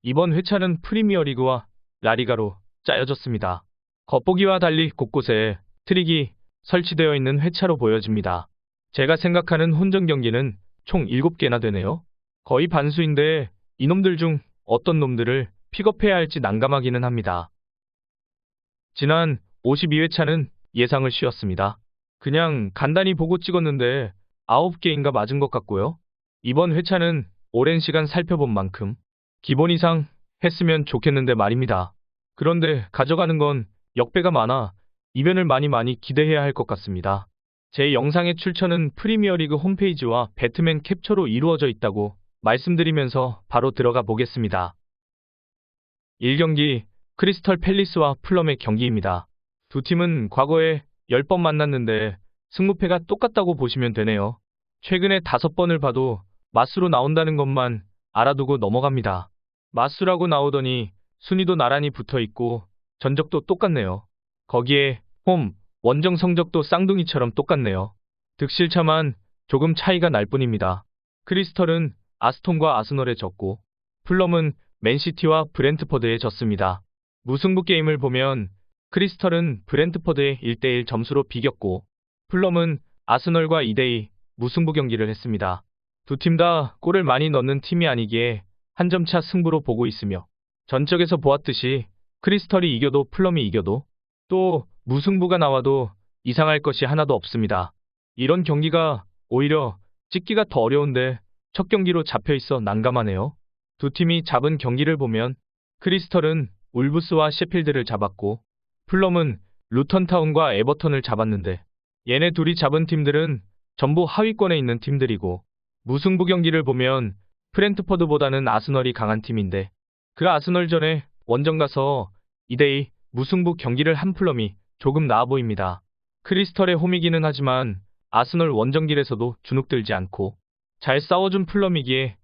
이번 회차는 프리미어리그와 라리가로 짜여졌습니다. 겉보기와 달리 곳곳에 트릭이 설치되어 있는 회차로 보여집니다. 제가 생각하는 혼전 경기는 총 7개나 되네요. 거의 반수인데 이놈들 중 어떤 놈들을 픽업해야 할지 난감하기는 합니다. 지난 52회차는 예상을 쉬었습니다. 그냥 간단히 보고 찍었는데 9개인가 맞은 것 같고요. 이번 회차는 오랜 시간 살펴본 만큼 기본 이상 했으면 좋겠는데 말입니다. 그런데 가져가는 건 역배가 많아 이변을 많이 기대해야 할 것 같습니다. 제 영상의 출처는 프리미어리그 홈페이지와 배트맨 캡처로 이루어져 있다고 말씀드리면서 바로 들어가 보겠습니다. 1경기 크리스털 팰리스와 풀럼의 경기입니다. 두 팀은 과거에 10번 만났는데 승무패가 똑같다고 보시면 되네요. 최근에 5번을 봐도 마수로 나온다는 것만 알아두고 넘어갑니다. 마수라고 나오더니 순위도 나란히 붙어있고 전적도 똑같네요. 거기에 홈, 원정 성적도 쌍둥이처럼 똑같네요. 득실차만 조금 차이가 날 뿐입니다. 크리스털은 아스톤과 아스널에 졌고 풀럼은 맨시티와 브렌트퍼드에 졌습니다. 무승부 게임을 보면 크리스털은 브렌트퍼드에 1대1 점수로 비겼고 풀럼은 아스널과 2대2 무승부 경기를 했습니다. 두 팀 다 골을 많이 넣는 팀이 아니기에 한 점차 승부로 보고 있으며 전적에서 보았듯이 크리스털이 이겨도 풀럼이 이겨도 또 무승부가 나와도 이상할 것이 하나도 없습니다. 이런 경기가 오히려 찍기가 더 어려운데 첫 경기로 잡혀있어 난감하네요. 두 팀이 잡은 경기를 보면 크리스털은 울브스와 셰필드를 잡았고 풀럼은 루턴타운과 에버턴을 잡았는데 얘네 둘이 잡은 팀들은 전부 하위권에 있는 팀들이고 무승부 경기를 보면 브렌트퍼드보다는 아스널이 강한 팀인데 그 아스널전에 원정 가서 2대2 무승부 경기를 한 풀럼이 조금 나아 보입니다. 크리스털의 홈이기는 하지만 아스널 원정길에서도 주눅들지 않고 잘 싸워준 풀럼이기에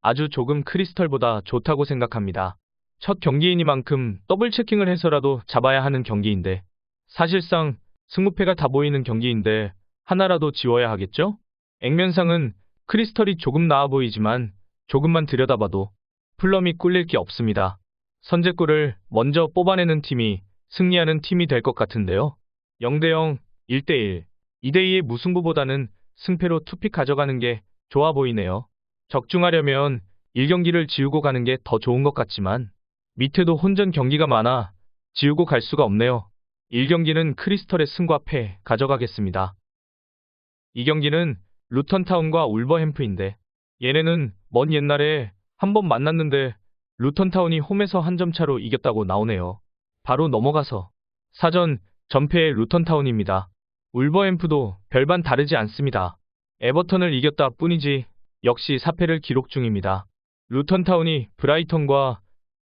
아주 조금 크리스털보다 좋다고 생각합니다. 첫 경기이니만큼 더블 체킹을 해서라도 잡아야 하는 경기인데 사실상 승무패가 다 보이는 경기인데 하나라도 지워야 하겠죠? 액면상은 크리스털이 조금 나아 보이지만 조금만 들여다봐도 풀럼이 꿀릴 게 없습니다. 선제골을 먼저 뽑아내는 팀이 승리하는 팀이 될 것 같은데요. 0대0, 1대1, 2대2의 무승부보다는 승패로 투픽 가져가는 게 좋아 보이네요. 적중하려면 1경기를 지우고 가는 게 더 좋은 것 같지만 밑에도 혼전 경기가 많아 지우고 갈 수가 없네요. 1경기는 크리스털의 승과 패 가져가겠습니다. 2경기는 루턴타운과 울버햄프인데 얘네는 먼 옛날에 한번 만났는데 루턴타운이 홈에서 한 점 차로 이겼다고 나오네요. 바로 넘어가서 사전 전패의 루턴타운입니다. 울버햄프도 별반 다르지 않습니다. 에버턴을 이겼다 뿐이지 역시 4패를 기록 중입니다. 루턴타운이 브라이턴과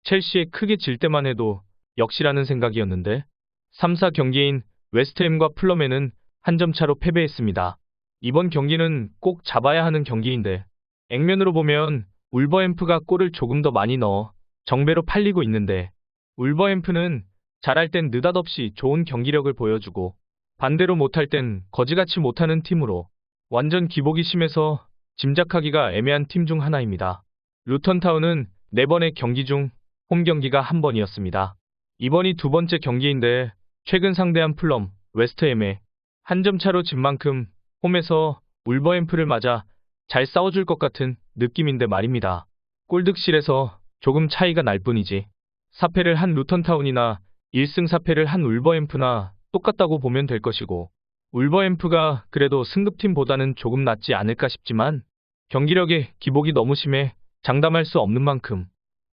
첼시에 크게 질 때만 해도 역시라는 생각이었는데 3, 4경기인 웨스트햄과 풀럼에는 한 점 차로 패배했습니다. 이번 경기는 꼭 잡아야 하는 경기인데 액면으로 보면 울버햄프가 골을 조금 더 많이 넣어 정배로 팔리고 있는데 울버햄프는 잘할 땐 느닷없이 좋은 경기력을 보여주고 반대로 못할 땐 거지같이 못하는 팀으로 완전 기복이 심해서 짐작하기가 애매한 팀 중 하나입니다. 루턴타운은 4번의 경기 중 홈 경기가 1번이었습니다. 이번이 2번째 경기인데 최근 상대한 풀럼, 웨스트햄에 한 점 차로 진 만큼 홈에서 울버햄프를 맞아 잘 싸워줄 것 같은 느낌인데 말입니다. 골득실에서 조금 차이가 날 뿐이지 4패를 한 루턴타운이나 1승 4패를 한 울버햄프나 똑같다고 보면 될 것이고 울버햄프가 그래도 승급팀보다는 조금 낫지 않을까 싶지만 경기력의 기복이 너무 심해 장담할 수 없는 만큼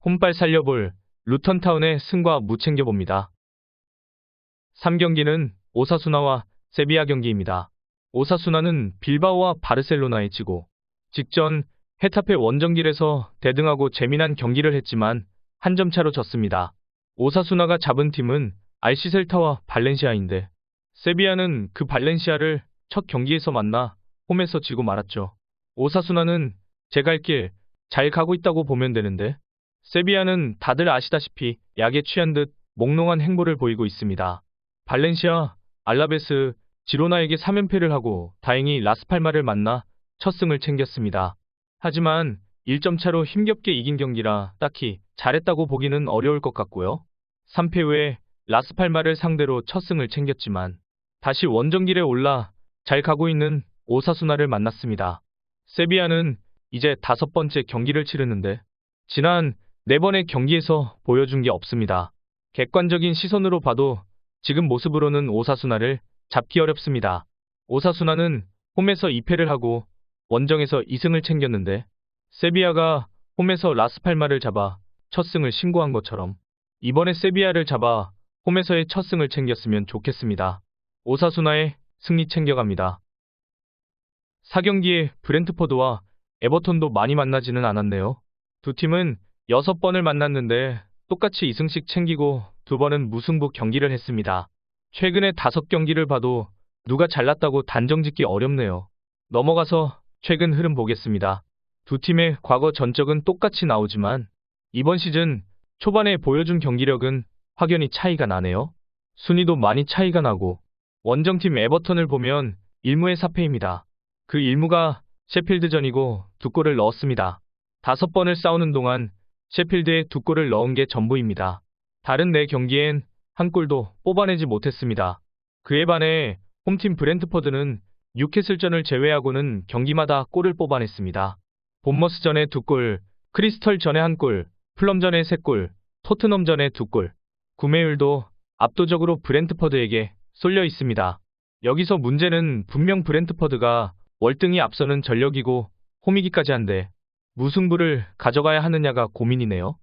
홈발 살려볼 루턴타운의 승과 무챙겨봅니다. 3경기는 오사수나와 세비야 경기입니다. 오사수나는 빌바오와 바르셀로나에 지고 직전 헤타페 원정길에서 대등하고 재미난 경기를 했지만 한 점 차로 졌습니다. 오사수나가 잡은 팀은 RC 셀타와 발렌시아인데 세비야는 그 발렌시아를 첫 경기에서 만나 홈에서 지고 말았죠. 오사수나는 제 갈 길 잘 가고 있다고 보면 되는데 세비야는 다들 아시다시피 약에 취한 듯 몽롱한 행보를 보이고 있습니다. 발렌시아, 알라베스, 지로나에게 3연패를 하고 다행히 라스팔마를 만나 첫 승을 챙겼습니다. 하지만 1점 차로 힘겹게 이긴 경기라 딱히 잘했다고 보기는 어려울 것 같고요. 3패 후에 라스팔마를 상대로 첫 승을 챙겼지만 다시 원정길에 올라 잘 가고 있는 오사수나를 만났습니다. 세비야는 이제 5번째 경기를 치르는데 지난 4번의 경기에서 보여준 게 없습니다. 객관적인 시선으로 봐도 지금 모습으로는 오사수나를 잡기 어렵습니다. 오사수나는 홈에서 2패를 하고 원정에서 2승을 챙겼는데 세비야가 홈에서 라스팔마를 잡아 첫 승을 신고한 것처럼 이번에 세비야를 잡아 홈에서의 첫 승을 챙겼으면 좋겠습니다. 오사수나의 승리 챙겨갑니다. 4경기에 브렌트퍼드와 에버턴도 많이 만나지는 않았네요. 두 팀은 6번을 만났는데 똑같이 2승씩 챙기고 2번은 무승부 경기를 했습니다. 최근에 5경기를 봐도 누가 잘났다고 단정짓기 어렵네요. 넘어가서 최근 흐름 보겠습니다. 두 팀의 과거 전적은 똑같이 나오지만 이번 시즌 초반에 보여준 경기력은 확연히 차이가 나네요. 순위도 많이 차이가 나고 원정팀 에버턴을 보면 1무의 4패입니다. 그 1무가 셰필드전이고 2골을 넣었습니다. 5번을 싸우는 동안 셰필드에 2골을 넣은 게 전부입니다. 다른 4경기엔 한 골도 뽑아내지 못했습니다. 그에 반해 홈팀 브렌트퍼드는 뉴캐슬전을 제외하고는 경기마다 골을 뽑아냈습니다. 본머스전에 2골, 크리스털전에 1골, 플럼전에 3골, 토트넘전에 2골. 구매율도 압도적으로 브렌트퍼드에게 쏠려 있습니다. 여기서 문제는 분명 브렌트퍼드가 월등히 앞서는 전력이고 홈이기까지 한데 무승부를 가져가야 하느냐가 고민이네요.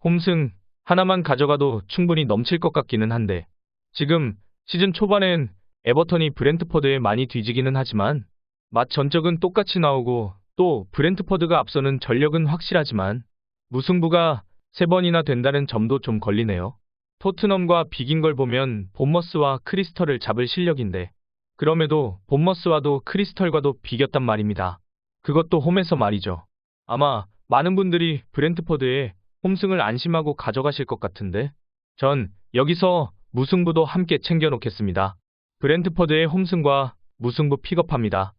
홈승 하나만 가져가도 충분히 넘칠 것 같기는 한데 지금 시즌 초반엔 에버턴이 브렌트퍼드에 많이 뒤지기는 하지만 맛 전적은 똑같이 나오고 또 브렌트퍼드가 앞서는 전력은 확실하지만 무승부가 3번이나 된다는 점도 좀 걸리네요. 토트넘과 비긴 걸 보면 본머스와 크리스털을 잡을 실력인데 그럼에도 본머스와도 크리스털과도 비겼단 말입니다. 그것도 홈에서 말이죠. 아마 많은 분들이 브렌트퍼드의 홈승을 안심하고 가져가실 것 같은데 전 여기서 무승부도 함께 챙겨놓겠습니다. 브렌트퍼드의 홈승과 무승부 픽업합니다.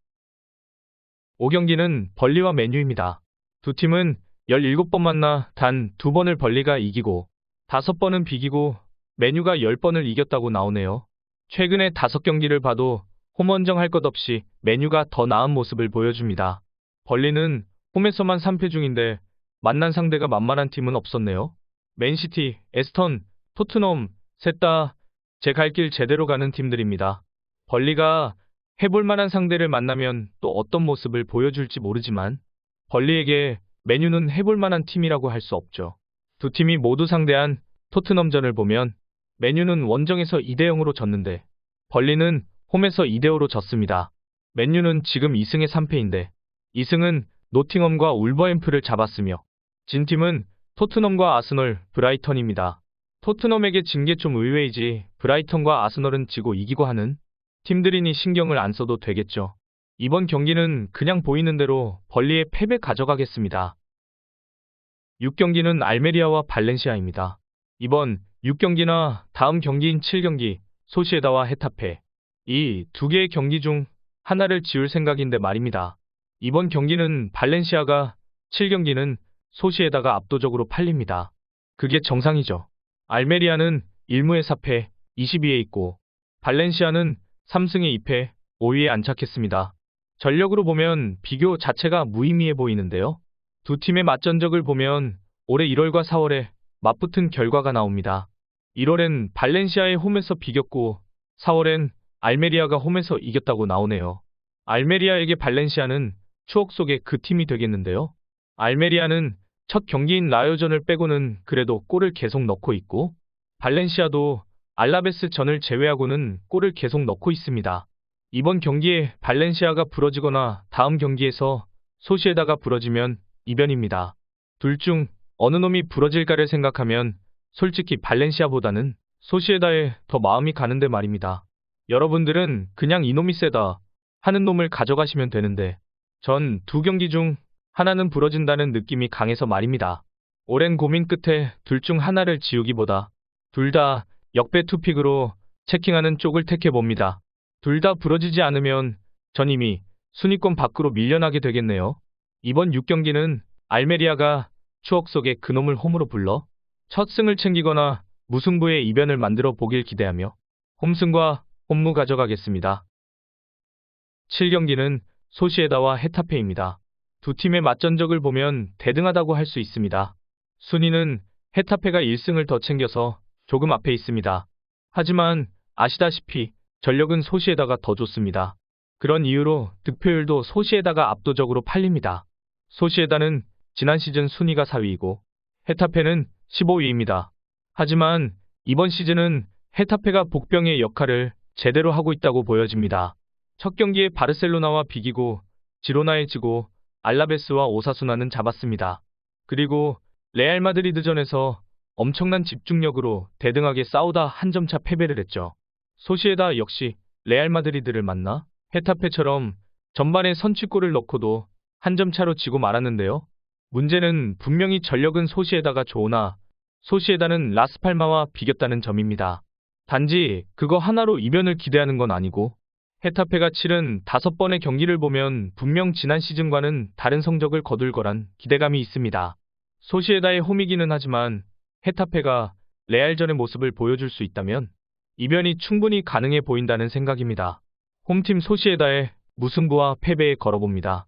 5경기는 벌리와 맨유입니다. 두 팀은 17번 만나 단 2번을 벌리가 이기고 5번은 비기고 맨유가 10번을 이겼다고 나오네요. 최근에 5경기를 봐도 홈원정 할 것 없이 맨유가 더 나은 모습을 보여줍니다. 벌리는 홈에서만 3패 중인데 만난 상대가 만만한 팀은 없었네요. 맨시티, 에스턴, 토트넘 셋 다 제 갈 길 제대로 가는 팀들입니다. 벌리가 해볼 만한 상대를 만나면 또 어떤 모습을 보여줄지 모르지만 벌리에게 맨유는 해볼 만한 팀이라고 할 수 없죠. 두 팀이 모두 상대한 토트넘전을 보면 맨유는 원정에서 2대0으로 졌는데 벌리는 홈에서 2대5로 졌습니다. 맨유는 지금 2승에 3패인데 2승은 노팅엄과 울버햄프를 잡았으며 진 팀은 토트넘과 아스널, 브라이턴입니다. 토트넘에게 진 게 좀 의외이지 브라이턴과 아스널은 지고 이기고 하는 팀들이니 신경을 안 써도 되겠죠. 이번 경기는 그냥 보이는 대로 벌리의 패배 가져가겠습니다. 6경기는 알메리아와 발렌시아입니다. 이번 6경기나 다음 경기인 7경기 소시에다와 헤타페 이 두 개의 경기 중 하나를 지울 생각인데 말입니다. 이번 경기는 발렌시아가 7경기는 소시에다가 압도적으로 팔립니다. 그게 정상이죠. 알메리아는 1무의 4패 22에 있고 발렌시아는 3승에 2패 5위에 안착했습니다. 전력으로 보면 비교 자체가 무의미해 보이는데요. 두 팀의 맞전적을 보면 올해 1월과 4월에 맞붙은 결과가 나옵니다. 1월엔 발렌시아의 홈에서 비겼고 4월엔 알메리아가 홈에서 이겼다고 나오네요. 알메리아에게 발렌시아는 추억 속의 그 팀이 되겠는데요. 알메리아는 첫 경기인 라요전을 빼고는 그래도 골을 계속 넣고 있고 발렌시아도 알라베스 전을 제외하고는 골을 계속 넣고 있습니다. 이번 경기에 발렌시아가 부러지거나 다음 경기에서 소시에다가 부러지면 이변입니다. 둘 중 어느 놈이 부러질까를 생각하면 솔직히 발렌시아보다는 소시에다에 더 마음이 가는데 말입니다. 여러분들은 그냥 이놈이 세다 하는 놈을 가져가시면 되는데 전 두 경기 중 하나는 부러진다는 느낌이 강해서 말입니다. 오랜 고민 끝에 둘 중 하나를 지우기보다 둘 다 역배 투픽으로 체킹하는 쪽을 택해봅니다. 둘 다 부러지지 않으면 전 이미 순위권 밖으로 밀려나게 되겠네요. 이번 6경기는 알메리아가 추억 속에 그놈을 홈으로 불러 첫 승을 챙기거나 무승부의 이변을 만들어 보길 기대하며 홈승과 홈무 가져가겠습니다. 7경기는 소시에다와 헤타페입니다. 두 팀의 맞전적을 보면 대등하다고 할 수 있습니다. 순위는 헤타페가 1승을 더 챙겨서 조금 앞에 있습니다. 하지만 아시다시피 전력은 소시에다가 더 좋습니다. 그런 이유로 득표율도 소시에다가 압도적으로 팔립니다. 소시에다는 지난 시즌 순위가 4위이고 헤타페는 15위입니다. 하지만 이번 시즌은 헤타페가 복병의 역할을 제대로 하고 있다고 보여집니다. 첫 경기에 바르셀로나와 비기고 지로나에 지고 알라베스와 오사수나는 잡았습니다. 그리고 레알 마드리드전에서 엄청난 집중력으로 대등하게 싸우다 한 점 차 패배를 했죠. 소시에다 역시 레알 마드리드를 만나 헤타페처럼 전반에 선취골을 넣고도 한 점 차로 지고 말았는데요. 문제는 분명히 전력은 소시에다가 좋으나 소시에다는 라스팔마와 비겼다는 점입니다. 단지 그거 하나로 이변을 기대하는 건 아니고 헤타페가 치른 5번의 경기를 보면 분명 지난 시즌과는 다른 성적을 거둘 거란 기대감이 있습니다. 소시에다의 홈이기는 하지만 헤타페가 레알전의 모습을 보여줄 수 있다면 이변이 충분히 가능해 보인다는 생각입니다. 홈팀 소시에다의 무승부와 패배에 걸어봅니다.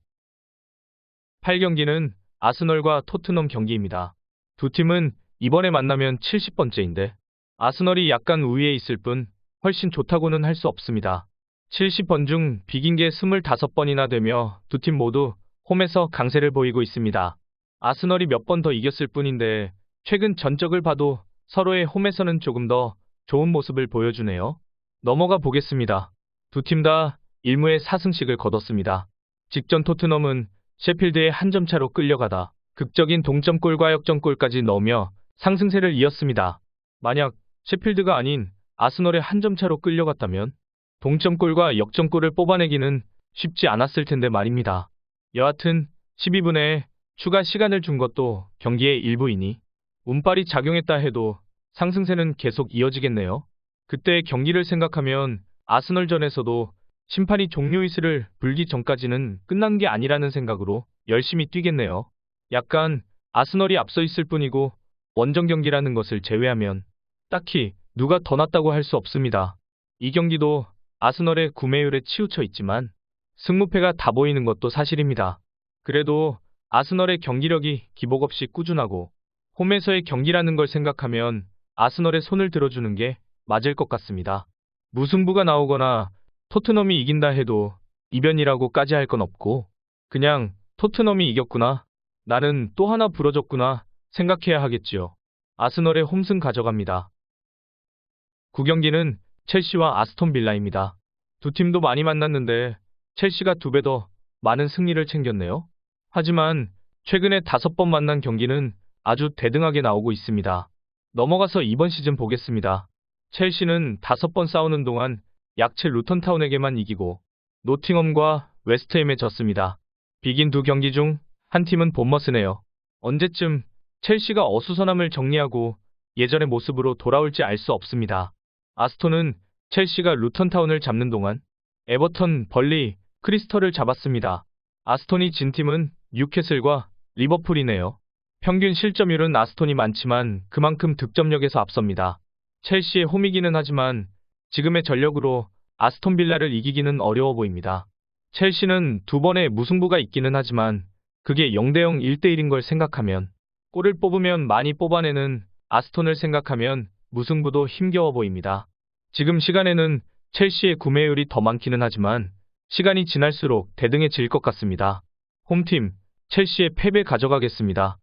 8경기는 아스널과 토트넘 경기입니다. 두 팀은 이번에 만나면 70번째인데 아스널이 약간 우위에 있을 뿐 훨씬 좋다고는 할 수 없습니다. 70번 중 비긴 게 25번이나 되며 두 팀 모두 홈에서 강세를 보이고 있습니다. 아스널이 몇 번 더 이겼을 뿐인데 최근 전적을 봐도 서로의 홈에서는 조금 더 좋은 모습을 보여주네요. 넘어가 보겠습니다. 두 팀 다 1무의 4승씩을 거뒀습니다. 직전 토트넘은 셰필드에 한 점 차로 끌려가다 극적인 동점골과 역전골까지 넣으며 상승세를 이었습니다. 만약 셰필드가 아닌 아스널에 한 점 차로 끌려갔다면 동점골과 역전골을 뽑아내기는 쉽지 않았을 텐데 말입니다. 여하튼 12분에 추가 시간을 준 것도 경기의 일부이니 운빨이 작용했다 해도 상승세는 계속 이어지겠네요. 그때의 경기를 생각하면 아스널전에서도 심판이 종료 휘슬을 불기 전까지는 끝난 게 아니라는 생각으로 열심히 뛰겠네요. 약간 아스널이 앞서 있을 뿐이고 원정 경기라는 것을 제외하면 딱히 누가 더 낫다고 할 수 없습니다. 이 경기도 아스널의 구매율에 치우쳐 있지만 승무패가 다 보이는 것도 사실입니다. 그래도 아스널의 경기력이 기복 없이 꾸준하고 홈에서의 경기라는 걸 생각하면 아스널의 손을 들어주는 게 맞을 것 같습니다. 무승부가 나오거나 토트넘이 이긴다 해도 이변이라고까지 할 건 없고 그냥 토트넘이 이겼구나, 나는 또 하나 부러졌구나 생각해야 하겠지요. 아스널의 홈승 가져갑니다. 9경기는 첼시와 아스톤 빌라입니다. 두 팀도 많이 만났는데 첼시가 2배 더 많은 승리를 챙겼네요. 하지만 최근에 5번 만난 경기는 아주 대등하게 나오고 있습니다. 넘어가서 이번 시즌 보겠습니다. 첼시는 5번 싸우는 동안 약체 루턴타운에게만 이기고 노팅엄과 웨스트햄에 졌습니다. 비긴 두 경기 중 한 팀은 본머스네요. 언제쯤 첼시가 어수선함을 정리하고 예전의 모습으로 돌아올지 알 수 없습니다. 아스톤은 첼시가 루턴타운을 잡는 동안 에버턴, 벌리, 크리스털을 잡았습니다. 아스톤이 진 팀은 뉴캐슬과 리버풀이네요. 평균 실점률은 아스톤이 많지만 그만큼 득점력에서 앞섭니다. 첼시의 홈이기는 하지만 지금의 전력으로 아스톤 빌라를 이기기는 어려워 보입니다. 첼시는 2번의 무승부가 있기는 하지만 그게 0대0 1대1인 걸 생각하면, 골을 뽑으면 많이 뽑아내는 아스톤을 생각하면 무승부도 힘겨워 보입니다. 지금 시간에는 첼시의 구매율이 더 많기는 하지만 시간이 지날수록 대등해질 것 같습니다. 홈팀 첼시의 패배 가져가겠습니다.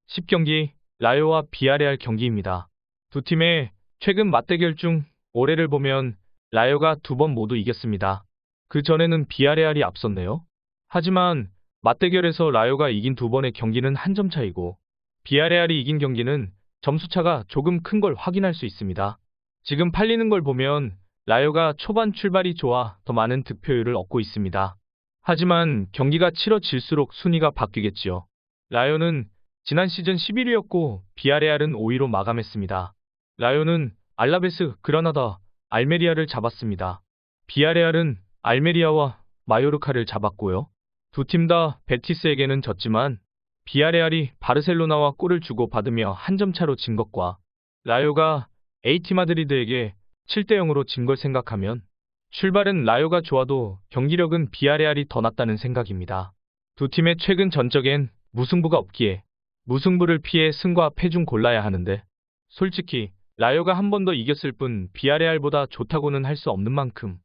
10경기 라요와 비아레알 경기입니다. 두 팀의 최근 맞대결 중 올해를 보면 라요가 2번 모두 이겼습니다. 그 전에는 비아레알이 앞섰네요. 하지만 맞대결에서 라요가 이긴 2번의 경기는 한 점 차이고 비아레알이 이긴 경기는 점수차가 조금 큰 걸 확인할 수 있습니다. 지금 팔리는 걸 보면 라요가 초반 출발이 좋아 더 많은 득표율을 얻고 있습니다. 하지만 경기가 치러질수록 순위가 바뀌겠지요. 라요는 지난 시즌 11위였고 비아레알은 5위로 마감했습니다. 라요는 알라베스, 그라나다, 알메리아를 잡았습니다. 비아레알은 알메리아와 마요르카를 잡았고요. 두 팀 다 베티스에게는 졌지만 비아레알이 바르셀로나와 골을 주고 받으며 한 점 차로 진 것과 라요가 AT 마드리드에게 7대 0으로 진 걸 생각하면 출발은 라요가 좋아도 경기력은 비아레알이 더 낫다는 생각입니다. 두 팀의 최근 전적엔 무승부가 없기에 무승부를 피해 승과 패 중 골라야 하는데 솔직히 라요가 한 번 더 이겼을 뿐 비아레알보다 좋다고는 할 수 없는 만큼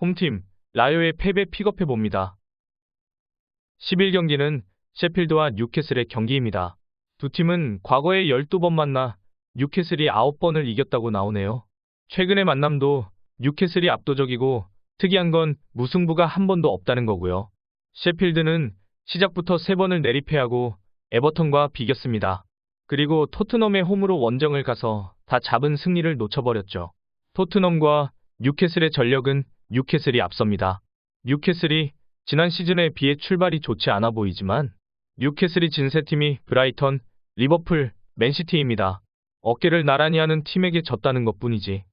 홈팀 라요의 패배 픽업해 봅니다. 11경기는 셰필드와 뉴캐슬의 경기입니다. 두 팀은 과거에 12번 만나 뉴캐슬이 9번을 이겼다고 나오네요. 최근의 만남도 뉴캐슬이 압도적이고 특이한 건 무승부가 한 번도 없다는 거고요. 셰필드는 시작부터 3번을 내리패하고 에버턴과 비겼습니다. 그리고 토트넘의 홈으로 원정을 가서 다 잡은 승리를 놓쳐버렸죠. 토트넘과 뉴캐슬의 전력은 뉴캐슬이 앞섭니다. 뉴캐슬이 지난 시즌에 비해 출발이 좋지 않아 보이지만 뉴캐슬이 진 세 팀이 브라이턴, 리버풀, 맨시티입니다. 어깨를 나란히 하는 팀에게 졌다는 것뿐이지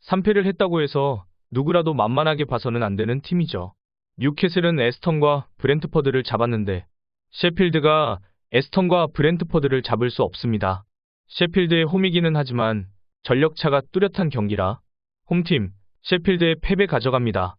3패를 했다고 해서 누구라도 만만하게 봐서는 안 되는 팀이죠. 뉴캐슬은 에스턴과 브렌트퍼드를 잡았는데 셰필드가 에스턴과 브렌트퍼드를 잡을 수 없습니다. 셰필드의 홈이기는 하지만 전력차가 뚜렷한 경기라 홈팀 셰필드의 패배 가져갑니다.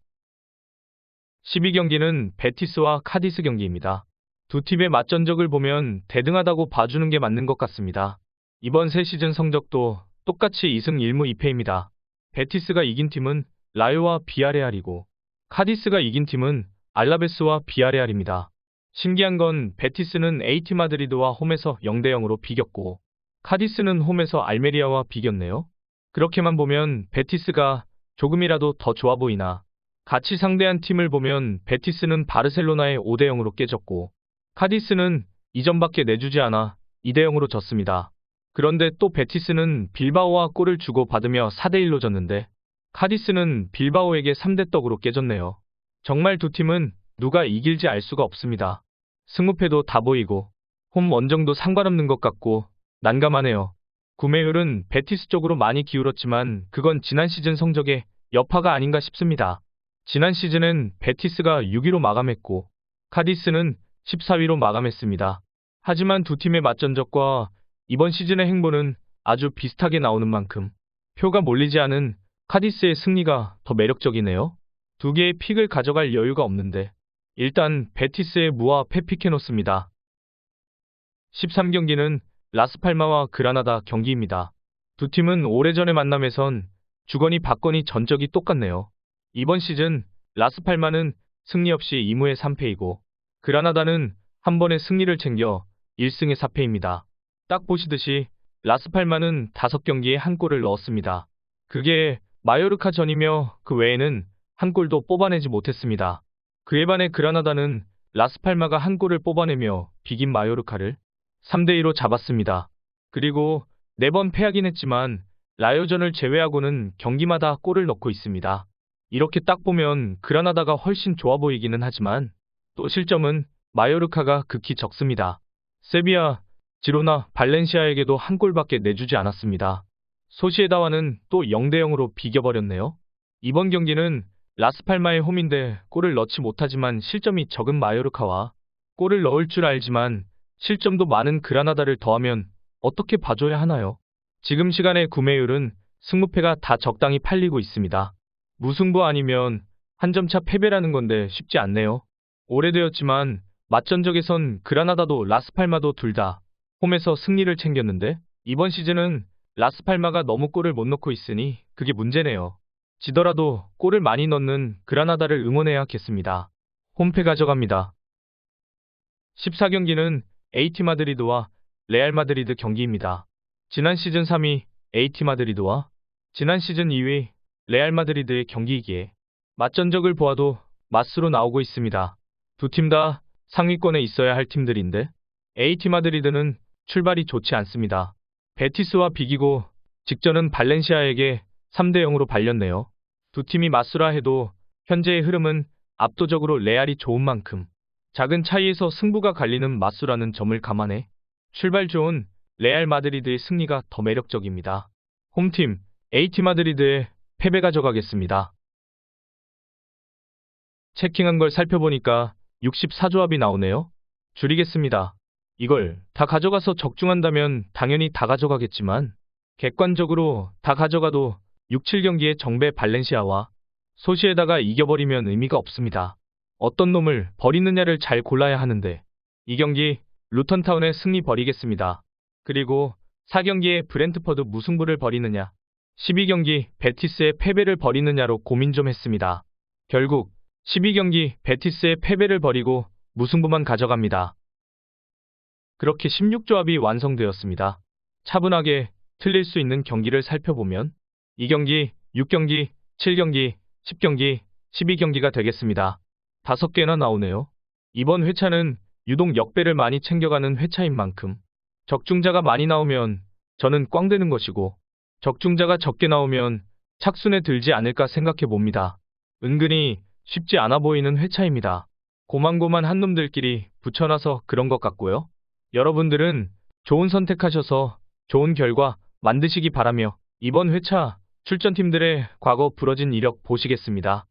12경기는 베티스와 카디스 경기입니다. 두 팀의 맞전적을 보면 대등하다고 봐주는 게 맞는 것 같습니다. 이번 새 시즌 성적도 똑같이 2승 1무 2패입니다. 베티스가 이긴 팀은 라요와 비아레알이고 카디스가 이긴 팀은 알라베스와 비아레알입니다. 신기한 건 베티스는 AT 마드리드와 홈에서 0대 0으로 비겼고 카디스는 홈에서 알메리아와 비겼네요. 그렇게만 보면 베티스가 조금이라도 더 좋아 보이나 같이 상대한 팀을 보면 베티스는 바르셀로나에 5대 0으로 깨졌고 카디스는 이전밖에 내주지 않아 2대 0으로 졌습니다. 그런데 또 베티스는 빌바오와 골을 주고 받으며 4대 1로 졌는데 카디스는 빌바오에게 3대 떡으로 깨졌네요. 정말 두 팀은 누가 이길지 알 수가 없습니다. 승무패도 다 보이고 홈 원정도 상관없는 것 같고 난감하네요. 구매율은 베티스 쪽으로 많이 기울었지만 그건 지난 시즌 성적의 여파가 아닌가 싶습니다. 지난 시즌은 베티스가 6위로 마감했고 카디스는 14위로 마감했습니다. 하지만 두 팀의 맞전적과 이번 시즌의 행보는 아주 비슷하게 나오는 만큼 표가 몰리지 않은 카디스의 승리가 더 매력적이네요. 두 개의 픽을 가져갈 여유가 없는데 일단 베티스의 무와 패픽해놓습니다. 13경기는 라스팔마와 그라나다 경기입니다. 두 팀은 오래전의 만남에선 주거니 받거니 전적이 똑같네요. 이번 시즌 라스팔마는 승리 없이 2무의 3패이고 그라나다는 한 번의 승리를 챙겨 1승의 4패입니다. 딱 보시듯이 라스팔마는 5경기에 한 골을 넣었습니다. 그게 마요르카 전이며 그 외에는 한 골도 뽑아내지 못했습니다. 그에 반해 그라나다는 라스팔마가 한 골을 뽑아내며 비긴 마요르카를 3대 2로 잡았습니다. 그리고 4번 패하긴 했지만 라요전을 제외하고는 경기마다 골을 넣고 있습니다. 이렇게 딱 보면 그라나다가 훨씬 좋아 보이기는 하지만 또 실점은 마요르카가 극히 적습니다. 세비야, 지로나, 발렌시아에게도 한 골밖에 내주지 않았습니다. 소시에다와는 또 0대 0으로 비겨버렸네요. 이번 경기는 라스팔마의 홈인데 골을 넣지 못하지만 실점이 적은 마요르카와 골을 넣을 줄 알지만 실점도 많은 그라나다를 더하면 어떻게 봐줘야 하나요? 지금 시간의 구매율은 승무패가 다 적당히 팔리고 있습니다. 무승부 아니면 한 점차 패배라는 건데 쉽지 않네요. 오래되었지만 맞전적에선 그라나다도 라스팔마도 둘 다 홈에서 승리를 챙겼는데 이번 시즌은 라스팔마가 너무 골을 못 넣고 있으니 그게 문제네요. 지더라도 골을 많이 넣는 그라나다를 응원해야겠습니다. 홈패 가져갑니다. 14경기는 AT 마드리드와 레알 마드리드 경기입니다. 지난 시즌 3위 AT 마드리드와 지난 시즌 2위 레알 마드리드의 경기이기에 맞전적을 보아도 맞수로 나오고 있습니다. 두 팀 다 상위권에 있어야 할 팀들인데 AT 마드리드는 출발이 좋지 않습니다. 베티스와 비기고 직전은 발렌시아에게 3대 0으로 발렸네요. 두 팀이 맞수라 해도 현재의 흐름은 압도적으로 레알이 좋은 만큼 작은 차이에서 승부가 갈리는 맞수라는 점을 감안해 출발 좋은 레알 마드리드의 승리가 더 매력적입니다. 홈팀 AT 마드리드의 패배 가져가겠습니다. 체킹한 걸 살펴보니까 64조합이 나오네요. 줄이겠습니다. 이걸 다 가져가서 적중한다면 당연히 다 가져가겠지만 객관적으로 다 가져가도 6, 7경기의 정배 발렌시아와 소시에다가 이겨버리면 의미가 없습니다. 어떤 놈을 버리느냐를 잘 골라야 하는데 이 경기 루턴타운의 승리 버리겠습니다. 그리고 4경기에 브렌트퍼드 무승부를 버리느냐 12경기 베티스의 패배를 버리느냐로 고민 좀 했습니다. 결국 12경기 베티스의 패배를 버리고 무승부만 가져갑니다. 그렇게 16조합이 완성되었습니다. 차분하게 틀릴 수 있는 경기를 살펴보면 2경기, 6경기, 7경기, 10경기, 12경기가 되겠습니다. 5개나 나오네요. 이번 회차는 유독 역배를 많이 챙겨가는 회차인 만큼 적중자가 많이 나오면 저는 꽝 되는 것이고 적중자가 적게 나오면 착순에 들지 않을까 생각해 봅니다. 은근히 쉽지 않아 보이는 회차입니다. 고만고만한 놈들끼리 붙여놔서 그런 것 같고요. 여러분들은 좋은 선택하셔서 좋은 결과 만드시기 바라며 이번 회차 출전팀들의 과거 부러진 이력 보시겠습니다.